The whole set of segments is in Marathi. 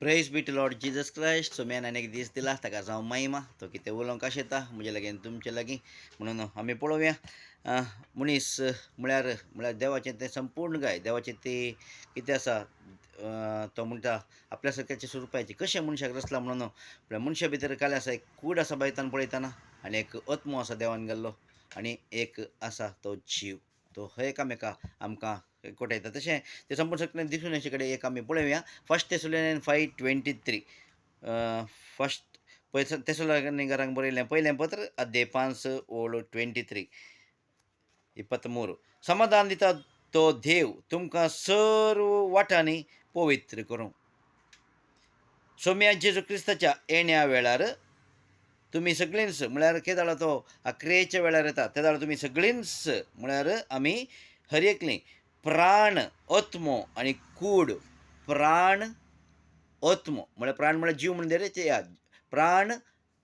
Praise be to lord Jesus Christ. So man आनी एक दीस दिला ताका जावं महिमा. तो कितें उलोवंक कशें येता म्हजे लागीं तुमचे लागीं. म्हणून आमी पळोवया. मनीस म्हळ्यार म्हळ्यार देवाचें तें संपूर्ण गाय. देवाचें ती कितें आसा, तो म्हणटा आपल्या सारक्याच्या स्वरुपाची कशें मनशाक रचला म्हणून. म्हळ्यार मनशा भितर काले आसा, एक कूड आसा बायतान पळयतना, आनी एक आत्मो आसा देवान गेल्लो, आनी एक आसा तो जीव. तो एकामेका आमकां कोटयता. तशें तें संपूर्ण सगळें दिसून अशे कडेन एक आमी पळोवया. First Thessalonian 5:23. फर्स्ट तेसलोनिकरांक बरयलें पयलें पत्र अध्याय 5 ओळ 23. 23. समाधान दिता तो देव तुमकां सर्व वाटांनी पवित्र करूं. सोम्या जेजू क्रिस्ताच्या येण्या वेळार तुमी सगळींच, म्हळ्यार कितें जालो तो अक्रेच्या वेळार येता, त्या जाल्यार तुमी सगळींच म्हळ्यार आमी हर एकलीं प्राण, आत्मो आनी कूड. प्राण, आत्मो म्हळ्यार जीव म्हणून रे या प्राण,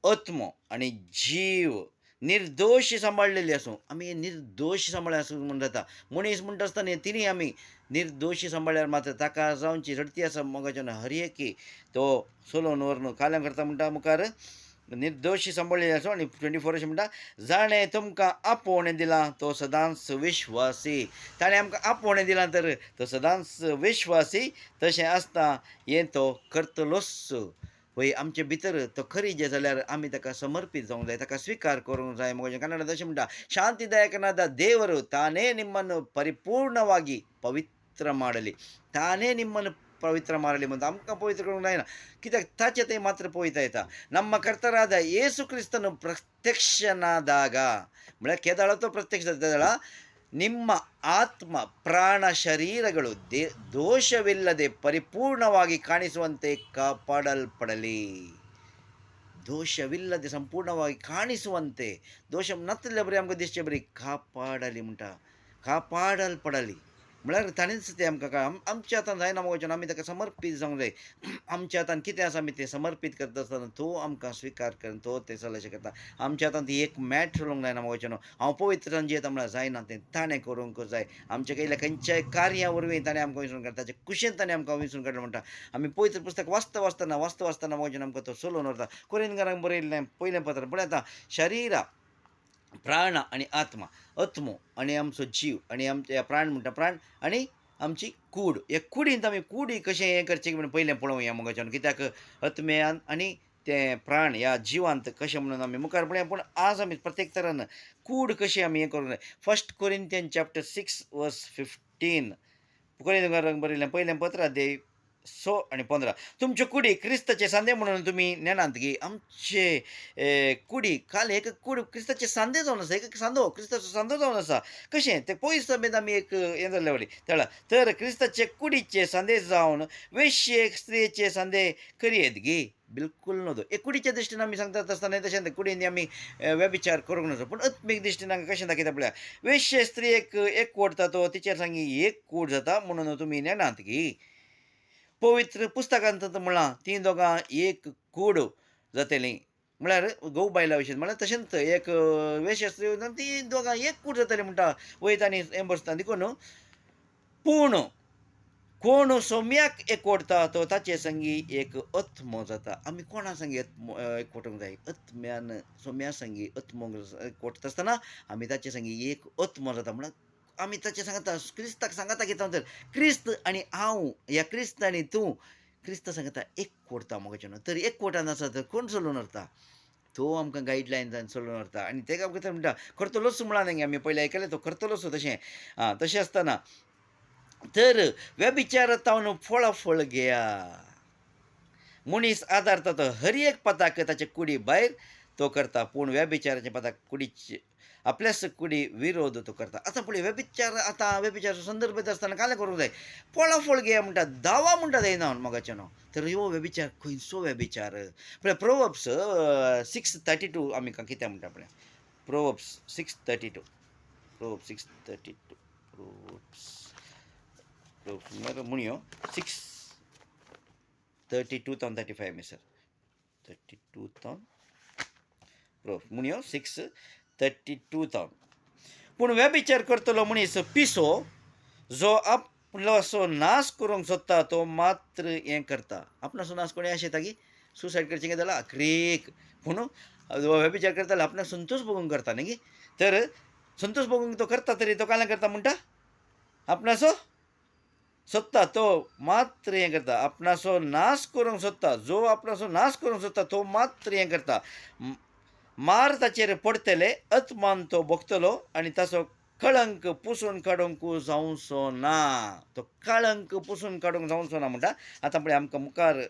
आत्मो आनी जीव निर्दोश सांबाळलेली आसूं. आमी निर्दोश सांबाळ्ळे आसूं म्हूण जाता. मनीस म्हणटा आसतना तिनी आमी निर्दोशी सांबाळ्ळ्यार मात्र ताका जावची रडती आसा मोगाच्यान हर एकी तो सोलोवन व्हरून काल्यां करता म्हणटा मुखार निर्दोशी सांबाळलेली आसूं. आनी 24 अशें म्हणटा, जाणें तुमकां आपोवणें दिलां तो सदांच विश्वासी. ताणें आमकां आपोवणें दिलां तर तो सदांच विश्वासी. तशें आसता हें तो करतलोच. पळय आमचे भितर तो खरी जें जाल्यार आमी ताका समर्पीत जावंक जाय, ताका स्विकार करूंक जाय. मोगाचें कन्नडांत अशें म्हणटा, ಶಾಂತಿದಾಯಕನಾದ ದೇವರು ತಾನೇ ನಿಮ್ಮನ್ನು ಪರಿಪೂರ್ಣವಾಗಿ ಪವಿತ್ರ ಮಾಡಲಿ. ತಾನೇ ನಿಮ್ಮನ್ನು ಪವಿತ್ರ ಮಾಡಲಿ म्हणटा आमकां पवित्र करूंक जायना, कित्याक ताचे तें मात्र पळयता येता. ನಮ್ಮ ಕರ್ತರಾದ ಯೇಸು ಕ್ರಿಸ್ತನು ಪ್ರತ್ಯಕ್ಷನಾದಾಗ, म्हळ्यार केदाळो तो प्रत्यक्ष जाता, ನಿಮ್ಮ ಆತ್ಮ ಪ್ರಾಣ ಶರೀರಗಳು ದೋಷವಿಲ್ಲದೆ ಪರಿಪೂರ್ಣವಾಗಿ ಕಾಣಿಸುವಂತೆ ಕಾಪಾಡಲ್ಪಡಲಿ. दोषविಲ್ಲದೆ ಸಂಪೂರ್ಣವಾಗಿ ಕಾಣಿಸುವಂತೆ, दोष नासलेले बरी आमकां दिसचे बरी कापाडली म्हणटा, कापाडलपडली. म्हळ्यार ताणेंच तें आमकां आमच्या हातान जायना वचून आमी ताका समर्पीत जावंक जाय. आमच्या हातान कितें आसा आमी तें समर्पीत करता आसतना तो आमकां स्विकार कर, तो तें सगळें अशें करता. आमच्या हातान ती एक मॅट उलोवंक जायना वचून हांव पवित्रान जियेता म्हळ्यार जायना. तें ताणें करूंक जाय. आमच्या कडल्या खंयच्याय कार्या वरवीं ताणें आमकां विसरून काडटा, ताच्या कुशेन ताणें आमकां विसरून काडला म्हणटा. आमी पवित्र पुस्तक वाचता वचून आमकां तो सोलोवन व्हरता. कोरिंथकारांक बरयल्लें पयलें पत्र. पळय आतां, शरिरा, प्राण आनी आत्मा, आत्मो आनी आमचो जीव आनी आमचे प्राण म्हणटा प्राण आनी आमची कूड. हे कुडींत आमी कूड कशें हें करचें म्हणून पयलें पळोवया मोगाच्यान. कित्याक आत्म्यान आनी तें प्राण ह्या जिवांत कशें म्हणून आमी मुखार पळया. पूण आज आमी प्रत्येक तरान कूड कशी आमी हें करूंक जाय. First Corinthian chapter 6:15. कोरिंथकारांक बरयलें पयलें पत्र अध्याय 6 आनी 15. तुमच्यो कुडी क्रिस्ताचे सांदे म्हणून तुमी नेनात की आमचे कुडी काल एक कूड क्रिस्ताचे सांदे जावन आसा. एक सांदो क्रिस्ताचो सांदो जावन आसा. कशें तें पयस समेत आमी एक हें जाल्ले वरी तेळा तर क्रिस्ताचे कुडीचे सांदे जावन वेश्ये स्त्रियेचे सांदे करियेत गी. बिलकूल न्हू. एक कुडीच्या दृश्टीन आमी सांगतात आसतना तशें कुडींनी आमी व्यभिचार करूंक नजो. पूण आत्मीक दृश्टीन हांगा कशें दाखयता पळया, वेश्ये स्त्रियेक एक कोडता तो तिचेर सांगी एक कूड जाता म्हणून तुमी नेनात गी. पवित्र पुस्तकांत म्हळां तीं दोगां एक कूड जातलीं. म्हळ्यार घोव बायला विशीं म्हळ्यार तशेंच एक वेश्या स्त्री तीं दोगां एक कूड जातलीं म्हणटा वयता आनी हें बसता. देखून पूण कोण सोम्याक एकवटता तो ताचे संगी एक आत्मो जाता. आमी कोणा संगी एकवटूंक जाय? आत्म्यान सोम्या संगी आत्मो एकवटता आसतना आमी ताचे संगी एक आत्मो जाता. म्हळ्यार आमी ताचे सांगता, क्रिस्ताक सांगता कितें तर क्रिस्त आनी हांव, ह्या क्रिस्त आनी तूं क्रिस्त सांगता एकवटता मोगाच्यान. तर एकवटान आसा तर कोण चलोवन व्हरता? तो आमकां गायडलायन जावन चलोवन व्हरता. आनी तेका कितें म्हणटा करतलोच म्हणान आमी पयलीं आयकलें तो करतलोच तशें. तशें आसतना तर व्यभिचारांत फळ घेया. मनीस आदारता तो हर एक पदाक ताचे कुडी भायर तो करता, पूण व्यभिचाराचे पदाक कुडीचे आपल्याच कुडी विरोध तो करता. आतां पळय व्यभिचाराचो संदर्भ येता आसतना कालें करूंक जाय. फळ घेया म्हणटा, दावा म्हणटा जायना मोगाचें न्हू. तर ह्यो व्यभिचार खंयचो व्यभिचार? पळय प्रोवर्ब्स 6:32 आमी कितें म्हणटा पळय. प्रोवर्ब्स 6:32. प्रोवर्ब्स 6:32. प्रोवर्ब्स म्हणयो 6:32 to 35 मिसर 32 to म्हणयो 6:32 to. पूण व्यभिचार करतलो मनीस पिसो जो आपलो नाश करूंक सोदता तो मात्र हें करता. आपणाचो नाश कोणी अशें येता की सुसायड करचें कितें जालां क्रीक पूण व्यभिचार करता जाल्यार आपणाक संतोश भोगूंक करता न्ही गे. तर संतोष भोगूंक तो करता तरी तो कायलां करता म्हणटा आपणाचो सोदता तो मात्र हें करता. आपणाचो नाश करूंक सोदता जो आपणाचो नाश करूंक सोदता तो मात्र हें करता. मार ताचेर पडटले अतमान तो भोगतलो आनी ताचो कळंक पुसून काडूंक जावचो ना. तो कळंक पुसून काडूंक जावचो ना म्हणटा. आतां पळय आमकां मुखार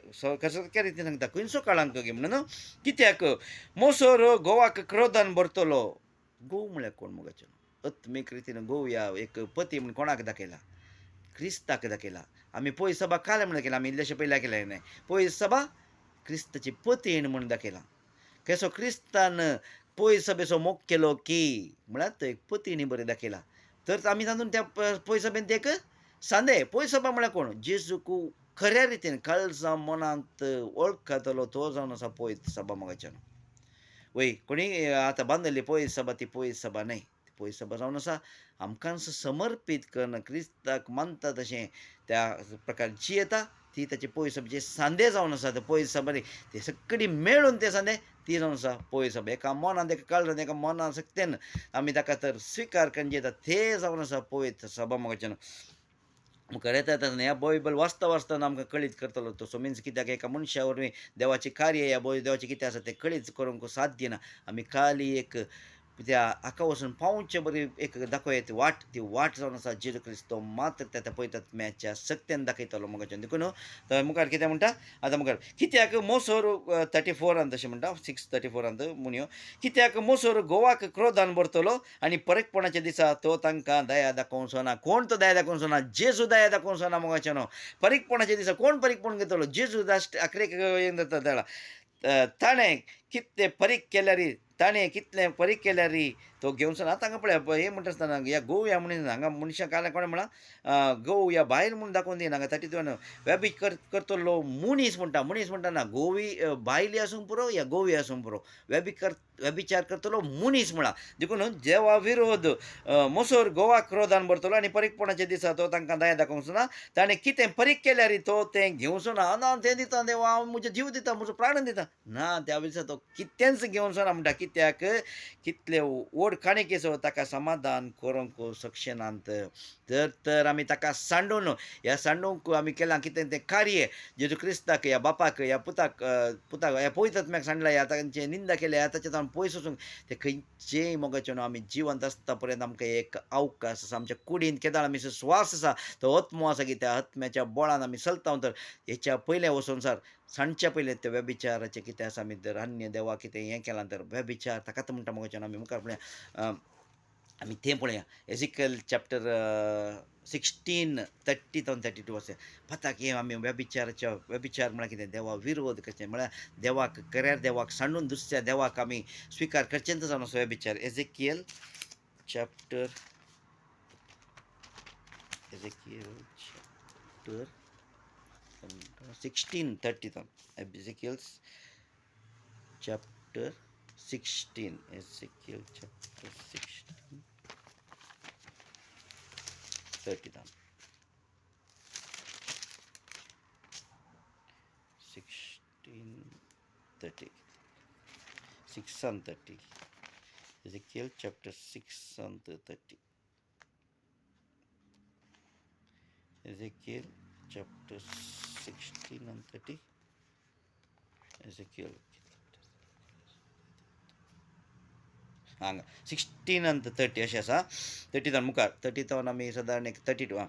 कसल्या रितीन सांगता खंयचो कळंक गे म्हणून कित्याक मोसोर घोवाक क्रोधान भरतलो. घोव म्हळ्यार कोण मोगाचें अत्मीक रितीन घोव या एक पती म्हूण कोणाक दाखयला क्रिस्ताक दाखयला. आमी पयस सभा काल म्हण दाखयला आमी इल्लेशे पयलीं दाखयलें न्हय. पयस सभा क्रिस्ताची पतीण म्हूण दाखयला. कसो क्रिस्तान पयस सभेचो मोग केलो की म्हळ्यार तो एक पतीणी बरें दाखयला. तर आमी तातूंत त्या पयस सभेंत एक सांदे पयस सभा म्हळ्यार कोण जेजूक खऱ्या रितीन काळजा मनांत वळखतलो तो जावन आसा पयस सभा मोगाच्यान. वय कोणी आतां बांदलेली पयस सभा ती पयस सभा न्हय. पयस सभा जावन आसा आमकां समर्पीत करून क्रिस्ताक मानता तशें त्या प्रकार जियेता ती ताची पयस सभेचे सांदे जावन आसा. ते पयस सभा न्ही ते सगळी मेळून ते सांदे ती जावन आसा पयस सभा. एका मनांत एका काळजांत एका मना सक्तीन आमी ताका तर स्विकार करून जियेता ते जावन आसा पयस सभा मोगाच्यान. मुखार येता येता ह्या बायबल वाचता वाचतना आमकां कळीत करतलो तो. सो मिन्स कित्याक एका मनशा वरवीं देवाचें कार्य ह्या देवाचें कितें आसा तें कळीत करूंक साध्य ना. आमी खाली एक त्या हाका वचून पावचे बरी एक दाखयत वाट ती वाट जावन आसा जेजू क्रिस्त तो मात्र त्या पळयतात मॅच्या सक्त्यान दाखयतलो मोगाच्यान. देखून तर मुखार कितें म्हणटा आतां मुखार कित्याक मोसोर 34 तशें म्हणटा 6:34 म्हणयो कित्याक मोसोर घोवाक क्रोधान भरतलो आनी परकपणाच्या दिसा तो तांकां दया दाखोवचो ना. कोण तो दया दाखोवचो ना जेजू दया दाखोवचो ना मोगाच्यान. परकपणाच्या दिसा कोण परकपण घेतलो जेजू लास्ट आखरेक हें जाता तेळा ताणें कितलें परीक केल्यारी ताणें कितलें परीक केल्यारी तो घेवचो ना. आतां हांगा पळय हें म्हणटा आसतना ह्या गोव ह्या मनीस हांगा मनशां काल कोणें म्हणलां गोव ह्या बायल म्हूण दाखोवन दिना हांगा 32 व्याभिचार करतलो मनीस म्हणटा ना गोवी बायली आसूंक पुरो या गोवी आसूंक पुरो व्यभिचार करतलो मनीस म्हणला. देखून देवा विरोध मोसोर घोवाक क्रोधान भरतलो आनी परीकपणाच्या दिसा तो तांकां दया दाखोवचो ना. ताणें कितें परीक केल्यार तो तें घेवचो ना. ना तें दिता देवा हांव म्हजो जीव दिता म्हजो प्राण दिता ना त्या दिसा तो कितेंच घेवचो ना म्हणटा. कित्याक कितले व्हड काणयेचो ताका समाधान करूंक शकनात. तर आमी ताका सांडून ह्या सांडूंक आमी केलां कितें तें कार्य जेजू क्रिस्ताक ह्या बापाक ह्या पुताक ह्या पवित्र आत्म्याक सांडला ह्या तांचे निंदा केल्या ताचे तावन पयस वचूंक ते खंयचेय मोगाचें न्हू. आमी जिवंत आसता पर्यंत आमकां एक अवकाश आसा आमच्या कुडींत केदार आमी स्वास आसा तो आत्मो आसा की त्या आत्म्याच्या बळान आमी चलता. तर हेच्या पयलें वचून सर सांडच्या पयलें ते व्यभिचाराचें कितें आसा आमी जर अन्य देवा कितें हें केलां तर व्यभिचार ताकाच म्हणटा मोगाच्यान आमी मुखार पळया आमी तें पळया एजिकल चॅप्टर 16:30-32 वर्सां पताक हें आमी व्यभिचार म्हळ्यार कितें देवा विरोध करचें म्हळ्यार देवाक खऱ्या देवाक सांडून दुसऱ्या देवाक आमी स्विकार करचेंच जावन असो व्यभिचार. एजिकियल chapter 16:30 Ezekiel chapter 16 Ezekiel chapter 16:30 16:30 6:30 Ezekiel chapter 6:30 Ezekiel chapter 16:30 Ezekiel हांगा 16:30 अशें आसा. 30 मुखार 30 आमी सादारण एक 32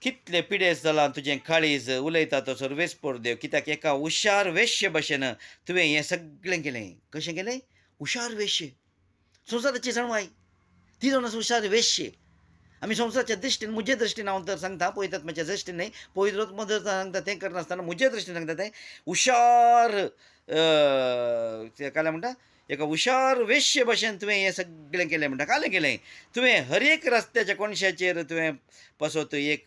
कितले पिडेस जालां तुजें काळीज उलयता तसो वेस्पोर देव. कित्याक एका हुशार वेश्ये भशेन तुवें हें सगळें केलें. कशें केलें? हुशार वेश्ये संवसाराची जाणवाय ती जावन आसा हुशार वेश्ये. आमी संवसाराच्या दृश्टीन म्हजे दृश्टीन हांव तर सांगता पळयतात म्हज्या दृश्टीन न्हय पवित्र मदर सांगता तें करनासतना म्हजे दृश्टीन सांगता तें हुशार काल्यां म्हणटा एका हुशार वेश्ये भशेन तुवें हें सगळें केलें म्हणटा. कालें केलें तुवें हर एक रस्त्याच्या कोणशाचेर तुवें पसत एक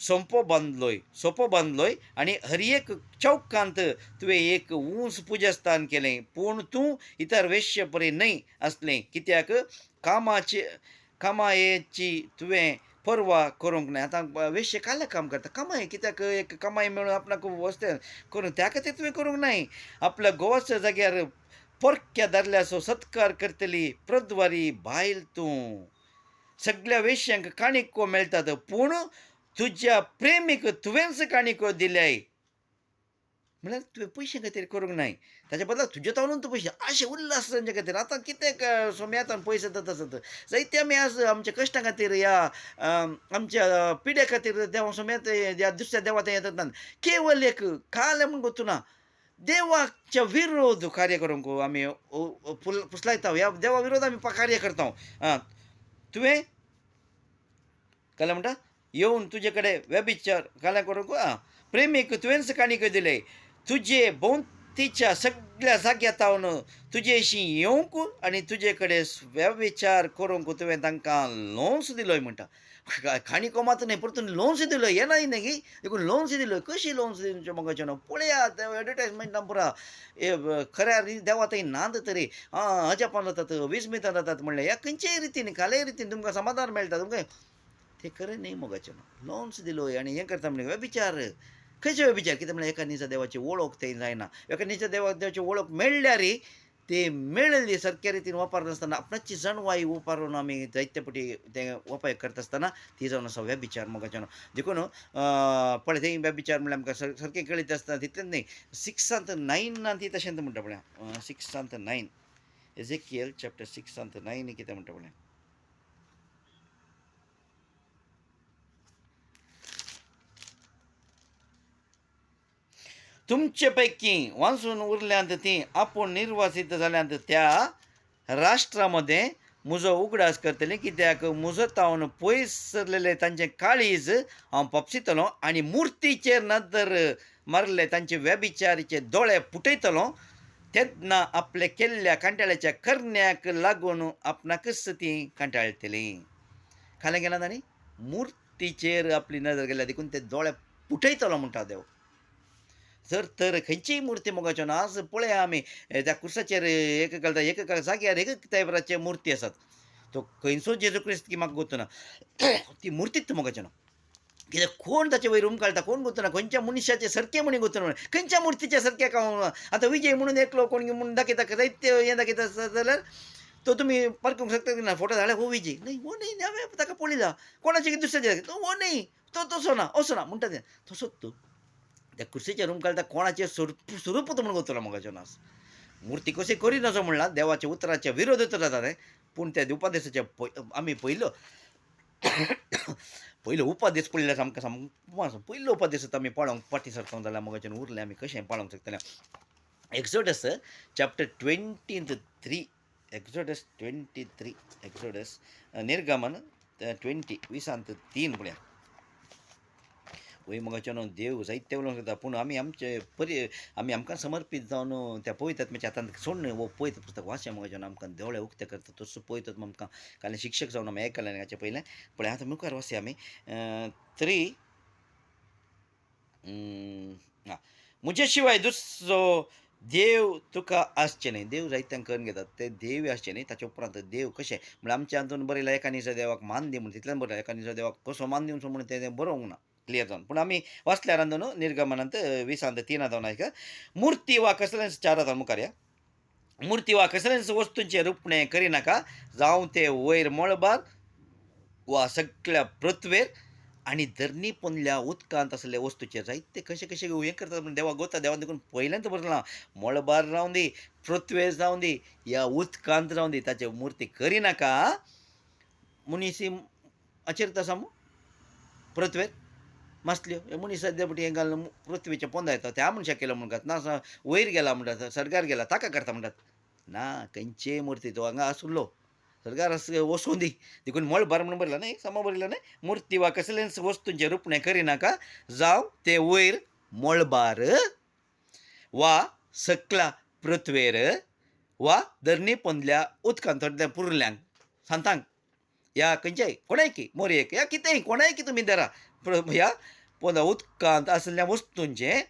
सोपो बांदलोय आनी हर एक चौकांत तुवें एक ऊंच पुजस्थान केलें. पूण तूं इतर वेश्ये परी न्हय आसलें कित्याक कामायेची तुवें परवा करूंक नाय. आतां वेश्ये कायला काम करता? कमाय कित्याक एक कमाई मेळून आपणाक वस्त करून त्या खातीर तुवें करूंक नाय. आपल्या घोवाच्या जाग्यार पोरक्या दादल्याचो सत्कार करतली प्रदवारी बायल तूं. सगळ्या वेश्यांक काणको मेळटात, पूण तुज्या प्रेमीक तुवेंच काणको दिल्याय. म्हळ्यार तुवें पयशे खातीर करूंक नाय. ताच्या बदला तुजे तोंडून तूं पयशे अशे उल्हास तांचे खातीर. आतां कितें मेळता पयशे आसत. जायते आमी आज आमच्या कश्टां खातीर या आमच्या पिड्या खातीर देवा समेत या दुसऱ्या देवा थंय येतात. केवल एक काल म्हूण गोतुना देवाच्या विरोध कार्य करूंक आमी पुसलायता. ह्या देवा विरोध आमी कार्य करता. तुवें काल्यां म्हणटा येवन तुजे कडेन व्यभिचार काल्यां करूंक प्रेमीक तुवेंच काणको दिले. तुजे भोंवतीच्या सगळ्या जाग्यार तावन तुजेशी येवंक आनी तुजे कडेन व्यभिचार करूंक तुवें तांकां लोन्स दिलोय म्हणटा. काणको मात न्हय परतून लोन्स दिलोय. हें नाही न्ही देखून लोन्स दिलोय. कशी लोन्स दिवचे मोगाचें न्हू. पळयात एडवर्टायजमेंटां पुरा खऱ्या देवा थंय नांद तरी अजापान जातात, विस्मितान जातात म्हणलें. ह्या खंयचेय रितीन कालेय रितीन तुमकां समाधान मेळटा. तुमकां ते खरें न्ही मोगाचें न्हू. लोन्स दिलोय आनी हें करता म्हणजे व्यभिचार. खंयचे व्यभिचार? कितें म्हळ्यार एका निजा देवाची वळख थंय जायना. एका निजा देवाची वळख मेळ्ळ्यार ते मेळिल्ली सारक्या रितीन वापरनासतना आपणाची जणवाई वापरून आमी जायते फावटी तें उपाय करता आसतना ती जावन आसा व्यभिचार मोगाचें न्हू. देखून पळय थंय व्यभिचार म्हळ्यार आमकां सारकें कळीत आसता. तितलेंच न्ही 6:9 ती तशेंच म्हणटा पळय. 6:9 एजेकियल चॅप्टर 6:9 कितें म्हणटा पळय. तुमचे पैकी वाचून उरल्यांत ती आपूण निर्वासित जाल्यांत त्या राष्ट्रामध्ये म्हजो उगडास करतलें. कित्याक म्हजो तावन पयस सरलेले तांचें काळीज हांव पोपसितलों आनी मुर्तीचेर नदर मारले तांचे व्यभिचारीचे दोळे फुटयतलों. तेन्ना आपले केल्ल्या कांटाळ्याच्या करण्याक लागून आपणाकच ती कांटाळटलीं. खालें गेलां तांणी मुर्तीचेर आपली नदर गेल्या देखून ते दोळे फुटयतलो म्हणटा देव. जर तर खंयचीय मुर्ती मोगाच्यो ना. आज पळया आमी त्या कुर्साचेर एक जाग्यार एक टायपराचे मुर्ती आसात. तो खंयचो जेजू क्रिस्त की म्हाका गोतूना. ती मुर्तीच मोगाच्यो ना. कित्याक कोण ताचे वयर उमकाळटा कोण गोतूना. खंयच्या मनशाचे सारके म्हणी गोतूना. खंयच्या मुर्तीच्या सारक्याक हांव आतां विजय म्हणून एकलो कोण म्हणून दाखयता जायते हें दाखयता जाल्यार तो तुमी पारखूंक शकता की ना. फोटो धाडल्यार हो विजय न्हय. हो न्हय हांवें ताका पळयला. कोणाचे दुसऱ्याचे हो न्हय तो तसो ना असो ना म्हणटा तें तसोच तो. त्या कुर्सीचेर उमकाळटा कोणाचें स्वरूपच म्हणून गोतलो मोगाच्यो ना. मुर्ती कशी करिनासो म्हणला देवाच्या उतराच्या विरोधूच जाता तें. पूण त्या उपादेशाच्या आमी पयलो पयलो उपादेश पडल्यार आमकां सामको पयलो उपादेश आमी पाळोवंक फाटी सरता जाल्यार मोगाचें उरलें आमी कशें पाळोवंक शकतले. एक्झोडस चॅप्टर 23 एक्झोडस 23 एक्झोडस निर्गमन 20:3 पळया. वय मोगाचें न्हू देव जायते उलोवंक शकता. पूण आमी आमी आमकां समर्पीत जावन त्या पवित्र आत्म्याच्या हातांत सोडून वो पवित्र पुस्तक वाचचें मोगाचें न्हू. आमकां दोळे उक्ते करता तसो पवित्र आत्मा आमकां काल शिक्षक जावन आमी आयकलें हाचे पयलें. पळय आतां मुखार वाचया आमी 3 म्हजे शिवाय दुसरो देव तुका आसचें न्हय. देव जायत्यांक करून घेतात ते देव आसचें न्हय. ताचे उपरांत देव कशें म्हळ्यार आमच्या हातून बरयलां एका निजा देवाक मान दी म्हणून. तितल्यान बरयलां एका निजा देवाक कसो मान दिवचो म्हणून तें बरोवंक ना क्लियर जावन. पूण आमी वाचल्यार न्हू निर्गमनांत 20:3 जावन आयका. मूर्ती वा कसलेंच 4 मुखार या. मूर्ती वा कसलेंच वस्तूंचें रुपणें करिनाका. जावं ते वयर मळबार वा सगळ्या पृथ्वेर आनी धरणी पोंदल्या उदकांत आसले वस्तूचेर. जायते कशें कशें हें करतात म्हूण देवाक गोता. देवान देखून पयलेंच बरयलां मळबार जावं दी पृथ्वेर जावं दी ह्या उदकांत जावं दी ताचे मुर्ती करिनाका. मनीस आचरीत आसा मू पृथ्वेर मासल्यो हे मनीस सद्या पटी हें घालून पृथ्वीच्या पोंदा येता. त्या मनशाक केलो म्हणटात ना वयर गेला म्हणटात सर्गार गेला ताका करता म्हणटात. ना खंयचेय मुर्ती तो हांगा आसलो सर्गार वचूं दी देखून मळबार म्हणून बरयला न्हय. समो बरयला न्हय. मूर्ती वा कसलेंच वस्तूंचें रुपणें करिनाका. जावं ते वयर मळबार वा सकला पृथ्वेर वा धरणी पोंदल्या उदकांत पुरल्यांक सांतांक या खंयच्याय कोणायकी मोरयेक या कितेंय कोणायकी तुमी धरा ह्या पोंदा उदकांत आसलेल्या वस्तूंचें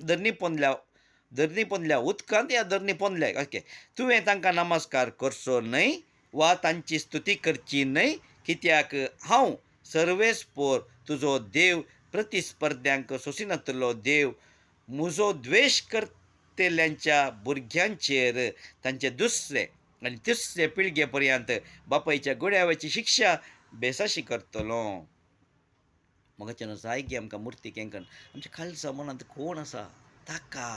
धरणी पोंदल्या उदकांत या धरणी पोंदल्या ओके तुवें तांकां नमस्कार करचो न्हय वा तांची स्तुती करची न्हय. कित्याक हांव सर्वेस्पोर तुजो देव प्रतिस्पर्ध्यांक सोंसिनातलो देव म्हजो द्वेश करतेल्यांच्या भुरग्यांचेर तांचे दुसरे आनी तिसरे पिळगे पर्यंत बापायच्या गुड्यावाची शिक्षा बेसाशी करतलो. मगाच्यान जायगी आमकां मुर्ती केंकन आमच्या खालसा मनांत कोण आसा ताका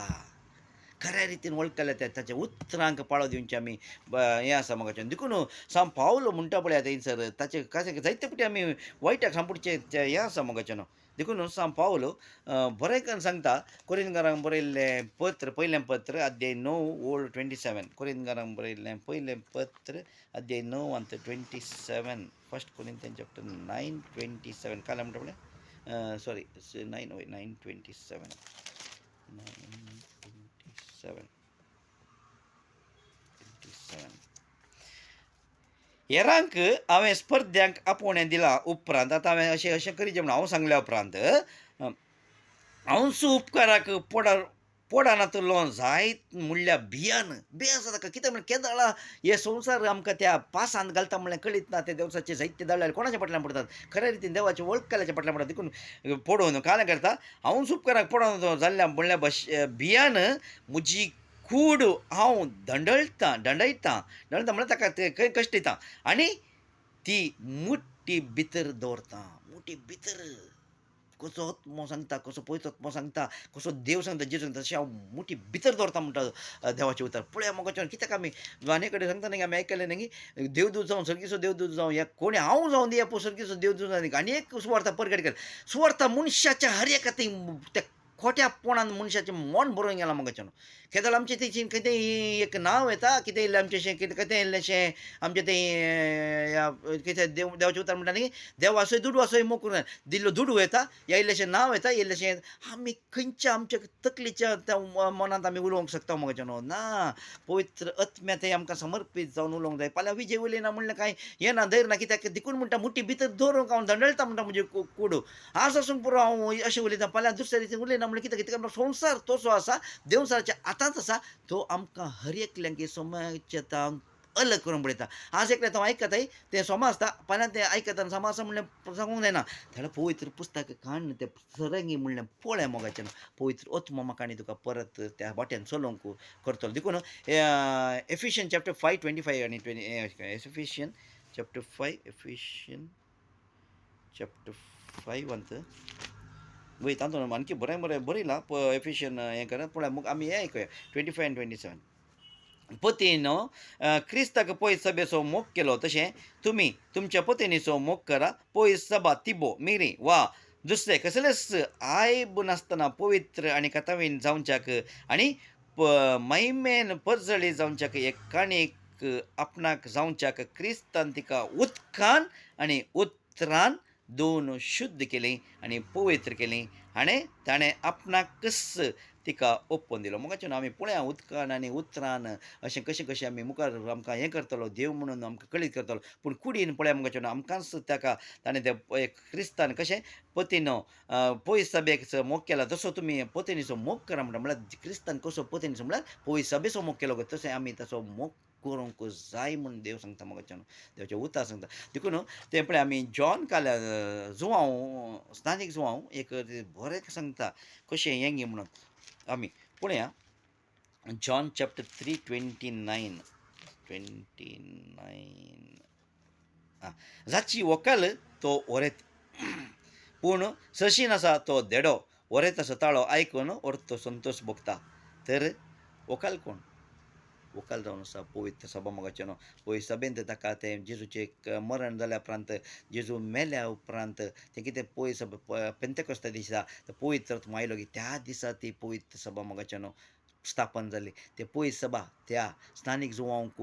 खऱ्या रितीन वळखले ताच्या उतरांक पाळो दिवचे आमी हें आसा मगाच्यान देखून साम पावलो म्हणटा पळय थंयसर ताचे कशें जायते फावटी आमी वायटाक सांपुडचें हें आसा मगाच्यान देखून साम पावलो बरें करून सांगता कोरिंदकारांक बरयल्लें पत्र पयलें पत्र अध्याय 9 ओल्ड 27 कोरिंदकारांक बरयल्लें पयलें पत्र अध्याय 9 आनी 27 फर्स्ट कोरिंथियन चॅप्टर 9:27 काल म्हणटा पळय सॉरी 9:27 हेरांक हांवें स्पर्ध्यांक आपोवणें दिलां उपरांत आतां हांवें अशें करीत म्हणून हांव सांगल्या उपरांत हांव उपकाराक पोडानातलो जायत म्हणल्यार भियान आसा ताका कित्याक म्हळ्यार केदाळा हे संवसार आमकां त्या पासान घालता म्हणल्यार कळीत ना ते देवसाचे जायते दाळ्यार कोणाच्या फाटल्यान पडटात खऱ्या रितीन देवाचे वळख केल्याच्या फाटल्यान पडटा देखून पडोवन कालें करता हांव उपकाराक पडोवन जाल्ल्या म्हणल्यार भियान म्हजी कूड हांव दंडयता म्हणल्यार ताका खंय कश्ट दिता आनी ती मुठी भितर दवरता मुठी भितर कसो आत्मो सांगता कसो पयसो आत्मो सांगता कसो देव सांगता जेजू सांगता तशें हांव मुठी भितर दवरता म्हणटा देवाचें उतर पळया मगाच्यान कित्याक आमी आनी कडेन सांगता न्ही आमी आयकलें न्ही देवदूत जावं सर्गीचो देवदूत जावं या कोणी हांव जावं दी पळय सर्गीचो देवदूत जावं आनी एक सुवार्ता परगट कर सुवार्ता मनशाच्या हर एका त्या खोट्या पोणान मनशाचें मन बरोवन गेलां मगाच्यान केदाळ आमचें तेचें कितें एक नांव येता कितें इल्लें आमचें कितें इल्लेंशें आमचें तें कितें देवाचें उतर म्हणटा न्ही देव आसय दुडू आसय मोग करून दिल्लो दुडू येता या इल्लेशें नांव येता इल्लेशें आमी खंयच्या आमच्या तकलेच्या त्या मनांत आमी उलोवंक शकता मगाच्यान ना पवित्र आत्म्या थंय आमकां समर्पीत जावन उलोवंक जाय फाल्यां विजय उलयना म्हणल्यार कांय हें ना धैर्य ना कित्याक देखून म्हणटा मुठी भितर दवरूंक हांव दंडळटा म्हणटा म्हणजे कूड आज आसूंक पुरो हांव अशें उलयता फाल्यां दुसऱ्या रितीन उलयना म्हणल्यार कित्याक संवसार तसो आसा देवसाच्या आतांच आसा तो आमकां हर एकल्यांक समाजता अलग करून पळयता आज एकल्या तो आयकताय तें सोमा आसता फाल्यां तें आयकता सोमा आसा म्हणल्यार सांगूंक जायना जाल्यार पवित्र पुस्तक काण तें सरंगी म्हणल्यार पळय मोगाच्यान पवित्र आत्मो म्हाका आनी तुका परत त्या वाट्यान चलोवंक करतलो देखून एफिशियन चॅप्टर 5:25 आनी एफिशियन चॅप्टर 5 एफिशियन चॅप्टर 5 अंत वय तातूंत आणखी बरयलां एफिशियन हें करा पळय मग आमी हें आयकया 25 आनी 27 पतीनो क्रिस्ताक पयस सभेचो मोग केलो तशें तुमी तुमच्या पत्नीचो मोग करा पयस सभा तिबो मिरी वा दुसरे कसलेच आयब नासतना पवित्र आनी कथावीन जावच्याक आनी महिमेन परजळी जावच्याक एकाणीक आपणाक जावच्याक क्रिस्तान तिका उदकान आनी उतरान दोन शुद्ध केली आनी पवित्र केली आनी ताणें आपणाकच तिका ओप्पोवन दिलो मोगाच्यान आमी पळया उदकान आनी उतरान अशें कशें आमी मुखार आमकां हें करतलो देव म्हणून आमकां कळीत करतलो पूण कुडीन पळया मोगाच्यान आमकांच ताका ताणें तें क्रिस्तान कशें पतीनो पयस सभेचो मोग केला तसो तुमी पत्नीचो मोग करा म्हणल्यार क्रिस्तान कसो पत्नीचो म्हळ्यार पयस सभेचो मोग केलो तशें आमी तसो मोग करूंक जाय म्हूण देव सांगता मोगाच्यान देवाचें उतार सांगता देखून तें पळय आमी जॉन काल्या जुवांव स्थानीक जुवांव एक बरें सांगता कशें हें गे म्हणून आमी पळया जॉन चॅप्टर 3:29 जाची व्हंकल तो ओरेत पूण सशीन आसा तो देडो ओरेत असो ताळो आयकून ओरतो संतोश भोगता तर व्हंकल कोण व्हंकल जावन आसा पवित्र सभा मोगाच्यान पयस सभेंत ताका तें जेजूचें मरण जाल्या उपरांत जेजू मेल्या उपरांत तें कितें पयस पेंतेकोस्ता दिसा पवित्र आयलो की त्या दिसा ती पवित्र सभा मोगाच्यान स्थापन जाली ते पयस सभा त्या स्थानीक जुवांक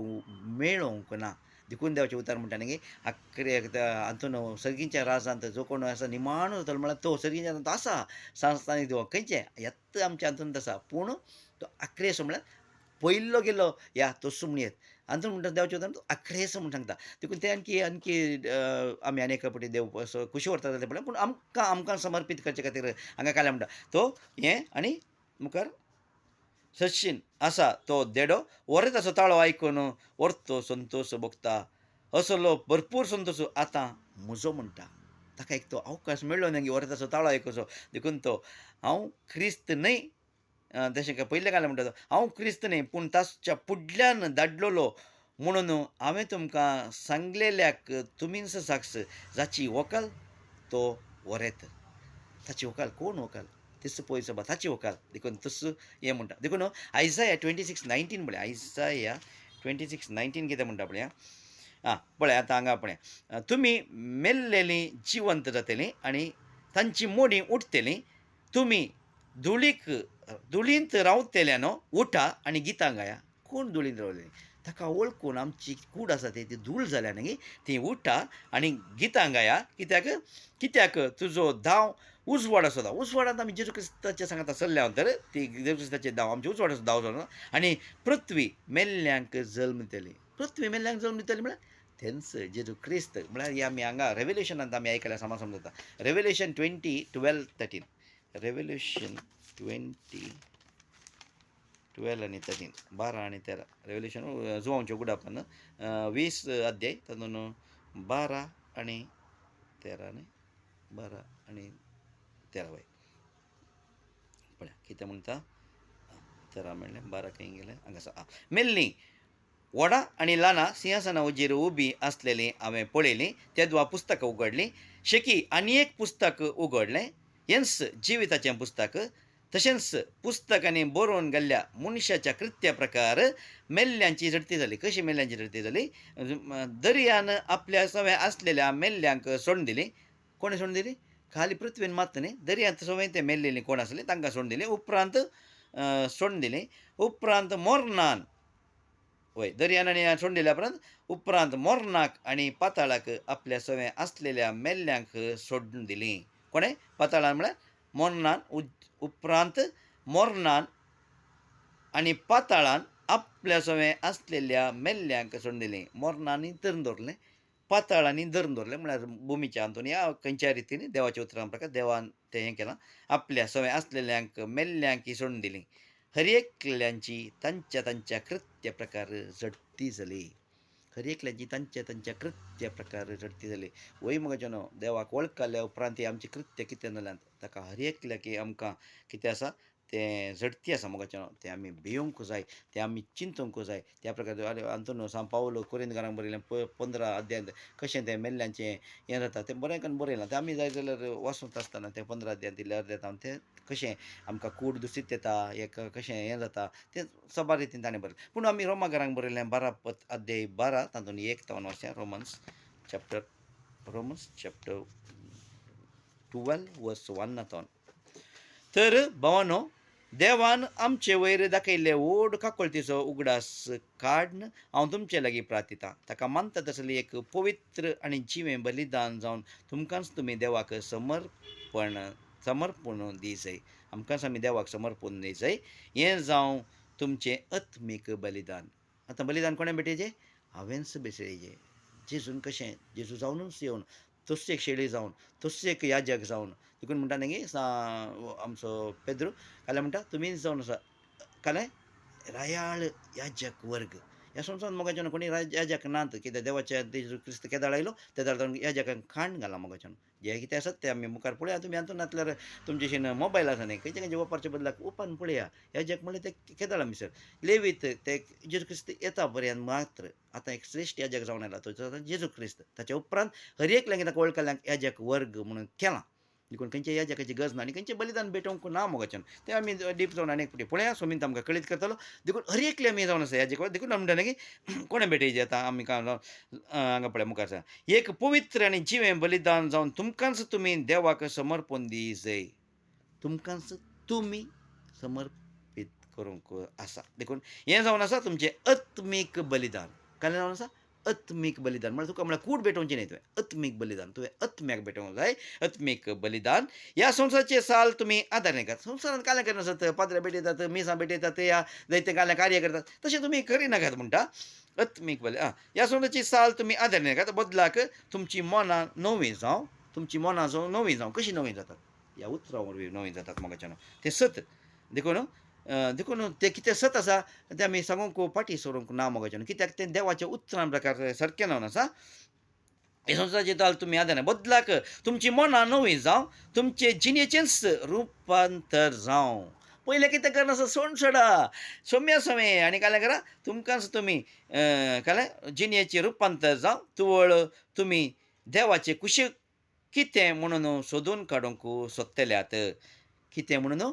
मेळोवंक ना देखून देवाचें उतार म्हणटा न्ही आख्रे हातून सर्गीच्या राजांत जो कोण आसा निमाणो जातलो म्हळ्यार तो सर्गीच्या राजांत आसा स्थानीक जुवांक खंयचे येत आमच्या हातूंत आसा पूण तो आख्रेसो म्हळ्यार पयलो गेलो या तो सुमणेत हातून म्हणटा देवाचें उतर तो आख्रेसो म्हूण सांगता देखून ते आणखी आमी आनी एका फावटी देव असो खुशी व्हरता जाल्यार पळय पूण आमकां समर्पीत करचे खातीर हांगा काल्या म्हणटा तो हें आनी मुखार सशीन आसा तो देडो वरेत असो ताळो आयकून व्हरतो संतोश भोगता असलो भरपूर संतोश आतां म्हजो म्हणटा ताका एक तो अवकाश मेळ्ळो न्ही वर्ताचो ताळो आयकुचो देखून तो हांव क्रिस्त न्हय तशें काय पयले काळार म्हणटा तो हांव क्रिस्त न्हय पूण ताच्या फुडल्यान धाडलेलो म्हणून हांवें तुमकां सांगलेल्याक तुमीच साक्ष जाची व्हंकल तो व्हरेत. ताची व्हंकल कोण व्हंकल? तिस पळय सभा ताची व्हंकल देखून तस हें म्हणटा देखून आयसाया 26:19 पळय आयसाया 26:19 कितें म्हणटा पळय आं पळय आतां हांगा पळय तुमी मेल्लेलीं जिवंत जातलीं आनी तांची मोडीं उठतलीं तुमी धुळींत रावतल्यानो उठा आनी गितां गाया. कोण धुळींत रावलेलीं? ताका वळखून आमची कूड आसा ती धूळ जाल्या न्ही ती उठा आनी गितां गाया कित्याक तुजो दाव उजवाड आसता. उजवाडांत आमी जेजू क्रिस्ताचें सांगता चल्ल्या नंतर ती जेजू क्रिस्ताचें दाव आमचे उजवाडाचो दाव जालो आनी पृथ्वी मेल्ल्यांक जल्म दितली. पृथ्वी मेल्ल्यांक जल्म दितली म्हळ्यार थंयच जेजू क्रिस्त म्हळ्यार ही आमी हांगा रेव्हल्युशनांत आमी आयकल्या समजता. रेव्हल्युशन 20:12-13 रेव्हल्युशन 20:12 आनी 13 12 आनी 13 रेव्हल्युशन जुवांवचें उगडापन 20 अध्याय तातूंत 12 आनी 13 न्ही 12 आनी 13 वय पळया कितें म्हणटा 13 म्हणलें 12 खंय गेलें हांगा आसा मेल्लीं व्हडां आनी ल्हानां सिंहासना वजेर उबीं आसलेलीं हांवें पळयलीं तेदवा पुस्तकां उगडलीं शेकी आनी एक पुस्तक उगडलें हेंच जिविताचें पुस्तक तशेंच पुस्तकांनी बरोवन घाल्ल्या मनशाच्या कृत्या प्रकार मेल्ल्यांची झडती जाली. कशी मेल्ल्यांची झडती जाली? दर्यान आपल्या सवय आसलेल्या मेल्ल्यांक सोडून दिली. कोणें सोडून दिली? खाली पृथ्वीन मात न्ही दर्यांत सवय ते मेल्लेलीं कोण आसलीं तांकां सोडून दिलीं. उपरांत सोडून दिलीं उपरांत मोर्नान वय दर्यान आनी सोडून दिल्या उपरांत मोर्नाक आनी पाताळाक आपल्या सवय आसलेल्या मेल्ल्यांक सोडून दिलीं. कोणें? पाताळान म्हळ्यार मोर्नान उपरांत मोर्नान आनी पाताळान आपल्या सवय आसलेल्या मेल्ल्यांक सोडून दिलीं. मोर्नांनी धरून दवरलें पाताळांनी धरून दवरलें म्हळ्यार भुमीच्या हातून या खंयच्या रितीन देवाच्या उतरां प्रकार देवान तें हें केलां आपल्या सवय आसलेल्यांक मेल्ल्यांक सोडून दिलीं. हर एकल्यांची तांच्या कृत्य प्रकार झडती जाली. हर एकल्यांची तांच्या कृत्य प्रकार झडती जाली. वय मगच्यानो देवाक वळखल्या उपरांत आमची कृत्य कितें जाल्यात ताका हर एकल्याक आमकां कितें आसा तें झडती आसा मगच्यानो तें आमी भियोंक जाय तें आमी चिंतूंक जाय. त्या प्रकार हातून सांग पावलो कोरिंथकारांक बरयलें 15 अध्यायांत कशें तें मेल्ल्यांचें हें जाता तें बरें करून बरयलां तें आमी जाय जाल्यार वाचूंक आसतना तें 15 अध्यायांतले अर्ध्यात तें कशें आमकां कूड दुसीत येता एक कशें हें जाता तें सभा रितीन ताणें बरयलें. पूण आमी रोमाकारांक बरयलें 12 अध्याय 12 तातूंत एक तावन वाचया रोमन्स चॅप्टर 12 वर्स 1 तावन. तर भावांनो देवान आमचे वयर दाखयल्ले व्हड काकळटीचो उगडास काडन हांव तुमचे लागीं प्रार्थितां. ताका मानता तसलें एक पवित्र आनी जिवें बलिदान जावन तुमकांच तुमी देवाक समर्पण दी जाय. आमकांच आमी देवाक समर्पण दी जाय. हें जावं तुमचें आत्मीक बलिदान. आतां बलिदान कोणें भेटयचें? हांवेंच बेसयचें. जेजून कशें जेजू जावनूच येवन तोच एक शेळी जावन तोच एक याजक जावन देखून म्हणटा न्ही आमचो पेद्रू काल्यां म्हणटा तुमी जावन आसा काल्यां रायाळ याजक वर्ग. ह्या संवसारांत मोगाच्यान कोणी याजक नात कित्याक देवाच्या जेजू क्रिस्त केदार आयलो तेदार जावन याजकांक खाण घाला मोगाच्यान जें कितें आसात तें आमी मुखार पळया. तुमी हातून नातल्यार तुमचेशीन मोबायल आसा न्ही खंयचे वापरच्या बदलाक ओपन पळया. याजक म्हणल्यार ते केदार आमी सर लेवीत ते जेजू क्रिस्त येता पर्यंत मात्र आतां एक श्रेश्ठ याजक जावन आयला तो जेजू क्रिस्त. ताच्या उपरांत हर एकल्यांक ताका वळखल्यांक याजक वर्ग म्हणून केलां. देखून खंयच्या याजकाची गरज ना आनी खंयचें बलिदान भेटोवंक ना मोगाच्यान तें आमी डीप जावन आनी एक फावटी पळया. सोमीत आमकां कळीत करतलो. देखून हर एकले आमी जावन आसा याजक देखून आमी म्हणटा की कोणें भेटयचें आतां आमी हांगा पळय मुखार आसा एक पवित्र आनी जिवें बलिदान जावन तुमकांच तुमी देवाक समर्पण दी जाय. तुमकांच तुमी समर्पीत करूंक आसा. देखून हें जावन आसा तुमचें आत्मीक बलिदान. काय जावन आसा आत्मीक बलिदान म्हळ्यार तुका म्हळ्यार कूड भेटोवचें न्ही तुवें आत्मीक बलिदान तुवें आत्म्याक भेटोवंक जाय. आत्मीक बलिदान ह्या संवसाराचे साल तुमी आदार नाकात. संवसारांत काले करनासत पाद्रे भेटयतात मिसां भेटयतात या जायते काले कार्य करतात तशें तुमी करिनाकात म्हणटा आत्मीक बलिदान. ह्या संवसाराची साल तुमी आदार नाकात बदलाक तुमची मनां नवीं जावं तुमची मनां जावं नवीं जावं. कशीं नवीं जातात? ह्या उतरां वरवीं नवीं जातात मोगाच्यान तें सत देखून तें कितें सत आसा तें आमी सांगूंक फाटीं सरूंक ना मोगाच्यान कित्याक तें देवाच्या उतरां प्रकार सारकें जावन आसा. हे संवसाराचें चिंताल तुमी आदार बदलाक तुमची मनां नवीं जावं, तुमचे जिणेचेंच रुपांतर जावं. पयलें कितें करनासतना सोण सोडा, सोम्या सोमे आनी कालें करा तुमकांच तुमी कालें जिणेचें रुपांतर जावं, तुवळ तुमी देवाचे कुशीक कितें म्हणून सोदून काडूंक सोदतल्यात. कितें म्हणून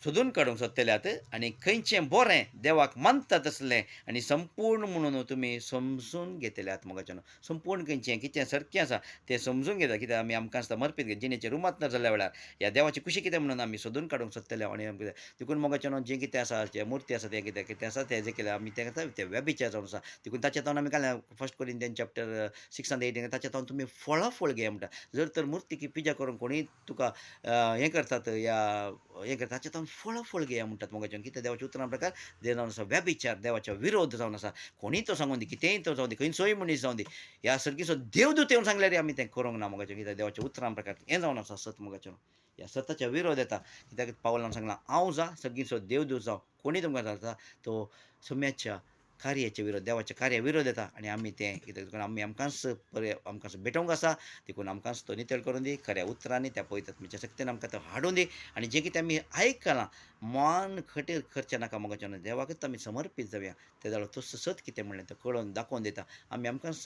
सोदून काडूंक सोदतल्यात आनी खंयचें बरें देवाक मानता तसलें आनी संपूर्ण म्हणून तुमी समजून घेतल्यात मोगाचें संपूर्ण खंयचें कितें सारकें आसा तें समजून घेता कित्याक आमी आमकां समर्पीत जिणेचें रुमांतर जाल्ल्या वेळार ह्या देवाची कुशी कितें म्हणून आमी सोदून काडूंक सोदतले आनी देखून मोगाचें जें कितें आसा जें मुर्ती आसा तें कितें कितें आसा तें जें केलें आमी तें करता तें व्यभिचार जावन आसा देखून ताचे तावन आमी कांय फर्स्ट कोरिंथियन चॅप्टर 6 and 8 ताचे तावन तुमी फळ घेया म्हणटा जर तर मुर्तीकी पुजा करून कोणी तुका हें करतात हें करता ताचे तावन फळ घेया म्हणटात मोगाचें कितें देवाच्या उतरां प्रकार देव जावन आसा व्यभिचार देवाच्या विरोध जावन आसा कोणीय तो सांगून दी कितेंय तो जावं दी खंयचोय मनीस जावं दी ह्या सारकीचो देवदूत येवन सांगल्यार आमी तें करूंक ना मोगाचें कित्याक देवाच्या उतरां प्रकार हें जावन आसा सत मोगाचें ह्या सताच्या विरोध येता कित्याक पावलान सांगलां हांव जा सर्गीचो देवदूत जावं कोणी तुमकां जाता तो सम्याच्या कार्याच्या विरोध देवाच्या कार्या विरोध येता आनी आमी तें कित्याक देखून आमी आमकांच भेटोवंक आसा देखून आमकांच तो नितळ करून दी खऱ्या उतरांनी त्या पवित्र आत्म्याच्या शक्तीन आमकां तो हाडून दी आनी जें कितें आमी आयकलां मान खटीर करचें नाका मोगाचें देवाकूच आमी समर्पीत जावया ते जालो तो सत कितें म्हणलें तो कळोवन दाखोवन दिता आमी आमकांच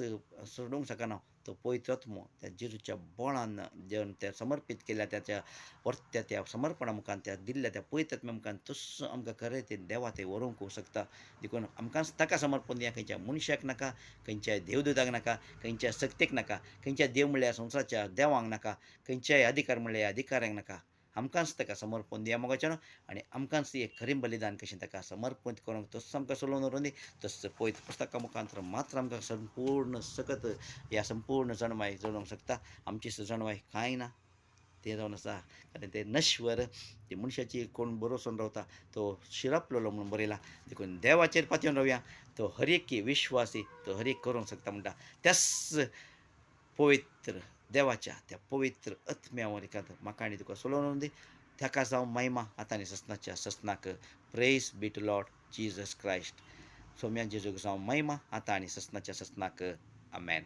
सोडूंक शकना तो पवित्र आत्मो त्या जेजूच्या बोळान जेवन त्या समर्पीत केल्या त्याच्या वर्त्या त्या समर्पणा मुखार त्या दिल्ल्या त्या पवित्र आत्म्या मुखार तस्सो आमकां खरें ते देवा ते व्हरूंक शकता देखून आमकांच ताका समर्पण दिया खंयच्या मनशाक नाका खंयच्याय देवदूताक नाका खंयच्या शक्तीक नाका खंयच्या देव म्हणल्यार संवसाराच्या देवांक नाका खंयच्याय अधिकार म्हणल्यार अधिकाऱ्यांक नाका आमकांच ताका समर्पण दिया मोगाचें आनी आमकांच एक खरें बलिदान कशें ताका समर्पीत करूंक तस्सो आमकां सोलोवन व्हरून दी तस्सो पवित्र पुस्तका मुखांतर मात्र आमकां संपूर्ण सकत ह्या संपूर्ण जणवाय जळोवंक शकता आमची जणवाय कांय ना तें जावन आसा कारण तें नश्वर ते मनशाची कोण बरोवन रावता तो शिरापलोलो म्हणून बरयला देखून देवाचेर पातयेवन रावया तो हर एक विश्वासी तो हर एक करूंक शकता म्हणटा त्याच पवित्र देवाच्या त्या पवित्र आत्म्या वरवीं म्हाका आनी तुका सोलोवन दी ताका जावं महिमा आतां आनी ससनाच्या ससनाक praise be to Lord Jesus Christ सोम्या जेजूक जावं महिमा आतां आनी ससनाच्या ससनाक आमेन.